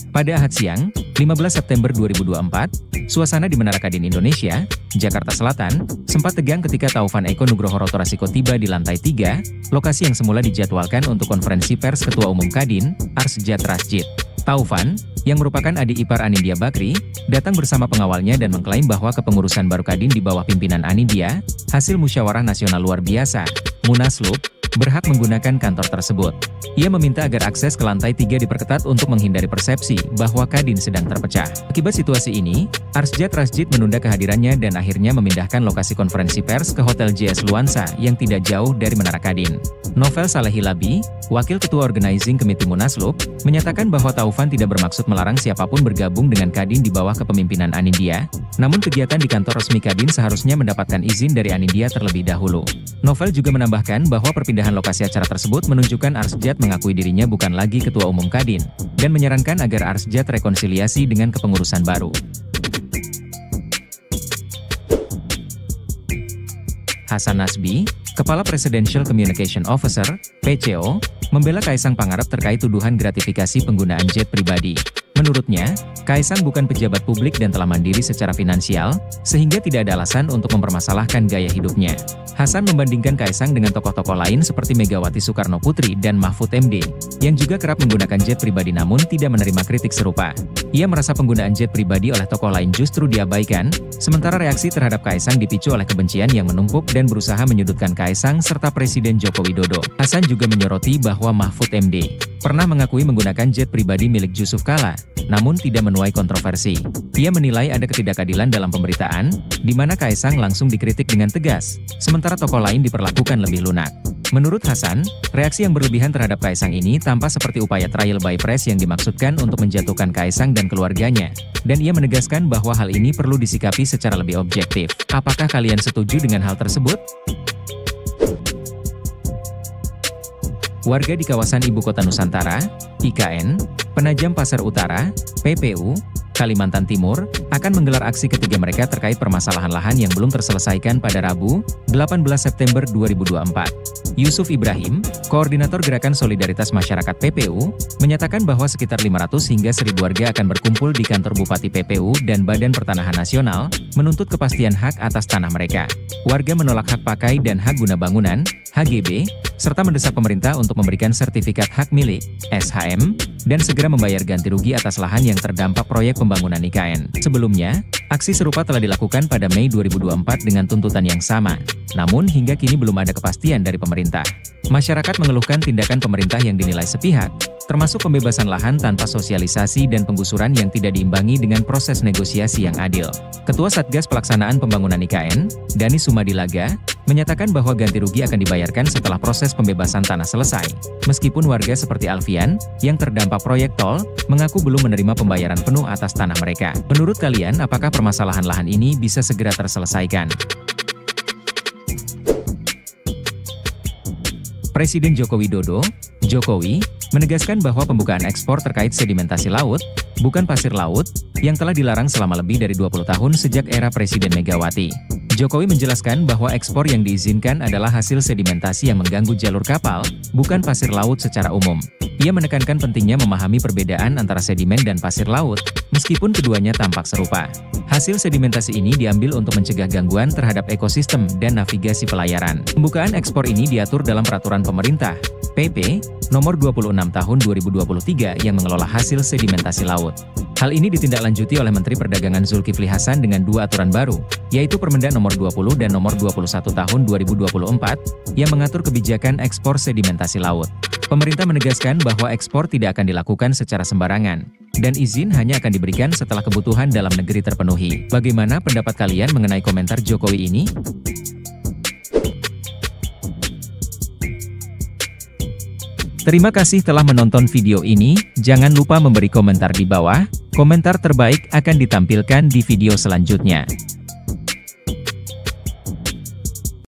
Pada Ahad siang, 15 September 2024, suasana di Menara Kadin Indonesia, Jakarta Selatan, sempat tegang ketika Taufan Eko Nugroho Rotorasiko tiba di lantai 3, lokasi yang semula dijadwalkan untuk konferensi pers Ketua Umum Kadin, Arsjad Rasjid. Taufan, yang merupakan adik ipar Anindya Bakri, datang bersama pengawalnya dan mengklaim bahwa kepengurusan baru Kadin di bawah pimpinan Anindya, hasil musyawarah nasional luar biasa, Munaslup, berhak menggunakan kantor tersebut. Ia meminta agar akses ke lantai 3 diperketat untuk menghindari persepsi bahwa Kadin sedang terpecah. Akibat situasi ini, Arsjad Rasjid menunda kehadirannya dan akhirnya memindahkan lokasi konferensi pers ke Hotel JS Luansa yang tidak jauh dari Menara Kadin. Novel Salehilabi, Wakil Ketua Organizing Committee Munaslup, menyatakan bahwa Taufan tidak bermaksud melarang siapapun bergabung dengan Kadin di bawah kepemimpinan Anindya, namun kegiatan di kantor resmi Kadin seharusnya mendapatkan izin dari Anindya terlebih dahulu. Novel juga menambahkan bahwa perpindahan lokasi acara tersebut menunjukkan Arsjad mengakui dirinya bukan lagi Ketua Umum Kadin, dan menyarankan agar Arsjad rekonsiliasi dengan kepengurusan baru. Hasan Nasbi, Kepala Presidential Communication Officer, PCO, membela Kaisang Pangarep terkait tuduhan gratifikasi penggunaan jet pribadi. Menurutnya, Kaisang bukan pejabat publik dan telah mandiri secara finansial, sehingga tidak ada alasan untuk mempermasalahkan gaya hidupnya. Hasan membandingkan Kaisang dengan tokoh-tokoh lain seperti Megawati Soekarno Putri dan Mahfud MD, yang juga kerap menggunakan jet pribadi namun tidak menerima kritik serupa. Ia merasa penggunaan jet pribadi oleh tokoh lain justru diabaikan, sementara reaksi terhadap Kaisang dipicu oleh kebencian yang menumpuk dan berusaha menyudutkan Kaisang serta Presiden Joko Widodo. Hasan juga menyoroti bahwa Mahfud MD pernah mengakui menggunakan jet pribadi milik Yusuf Kala, namun tidak menuai kontroversi. Ia menilai ada ketidakadilan dalam pemberitaan, di mana Kaisang langsung dikritik dengan tegas, sementara tokoh lain diperlakukan lebih lunak. Menurut Hasan, reaksi yang berlebihan terhadap Kaisang ini tampak seperti upaya trial by press yang dimaksudkan untuk menjatuhkan Kaisang dan keluarganya, dan ia menegaskan bahwa hal ini perlu disikapi secara lebih objektif. Apakah kalian setuju dengan hal tersebut? Warga di kawasan Ibu Kota Nusantara, IKN, Penajam Pasar Utara, PPU, Kalimantan Timur, akan menggelar aksi ketiga mereka terkait permasalahan lahan yang belum terselesaikan pada Rabu, 18 September 2024. Yusuf Ibrahim, Koordinator Gerakan Solidaritas Masyarakat PPU, menyatakan bahwa sekitar 500 hingga 1.000 warga akan berkumpul di kantor Bupati PPU dan Badan Pertanahan Nasional, menuntut kepastian hak atas tanah mereka. Warga menolak hak pakai dan hak guna bangunan, HGB, serta mendesak pemerintah untuk memberikan sertifikat hak milik, SHM, dan segera membayar ganti rugi atas lahan yang terdampak proyek pembangunan IKN. Sebelumnya, aksi serupa telah dilakukan pada Mei 2024 dengan tuntutan yang sama. Namun hingga kini belum ada kepastian dari pemerintah. Masyarakat mengeluhkan tindakan pemerintah yang dinilai sepihak, termasuk pembebasan lahan tanpa sosialisasi dan penggusuran yang tidak diimbangi dengan proses negosiasi yang adil. Ketua Satgas Pelaksanaan Pembangunan IKN, Dani Sumadilaga, menyatakan bahwa ganti rugi akan dibayarkan setelah proses pembebasan tanah selesai. Meskipun warga seperti Alfian, yang terdampak proyek tol, mengaku belum menerima pembayaran penuh atas tanah mereka. Menurut kalian, apakah permasalahan lahan ini bisa segera terselesaikan? Presiden Joko Widodo, Jokowi, menegaskan bahwa pembukaan ekspor terkait sedimentasi laut, bukan pasir laut, yang telah dilarang selama lebih dari 20 tahun sejak era Presiden Megawati. Jokowi menjelaskan bahwa ekspor yang diizinkan adalah hasil sedimentasi yang mengganggu jalur kapal, bukan pasir laut secara umum. Ia menekankan pentingnya memahami perbedaan antara sedimen dan pasir laut, meskipun keduanya tampak serupa. Hasil sedimentasi ini diambil untuk mencegah gangguan terhadap ekosistem dan navigasi pelayaran. Pembukaan ekspor ini diatur dalam Peraturan Pemerintah, PP, Nomor 26 Tahun 2023 yang mengelola hasil sedimentasi laut. Hal ini ditindaklanjuti oleh Menteri Perdagangan Zulkifli Hasan dengan dua aturan baru, yaitu Permendak Nomor 20 dan Nomor 21 Tahun 2024, yang mengatur kebijakan ekspor sedimentasi laut. Pemerintah menegaskan bahwa ekspor tidak akan dilakukan secara sembarangan, dan izin hanya akan diberikan setelah kebutuhan dalam negeri terpenuhi. Bagaimana pendapat kalian mengenai komentar Jokowi ini? Terima kasih telah menonton video ini, jangan lupa memberi komentar di bawah, komentar terbaik akan ditampilkan di video selanjutnya.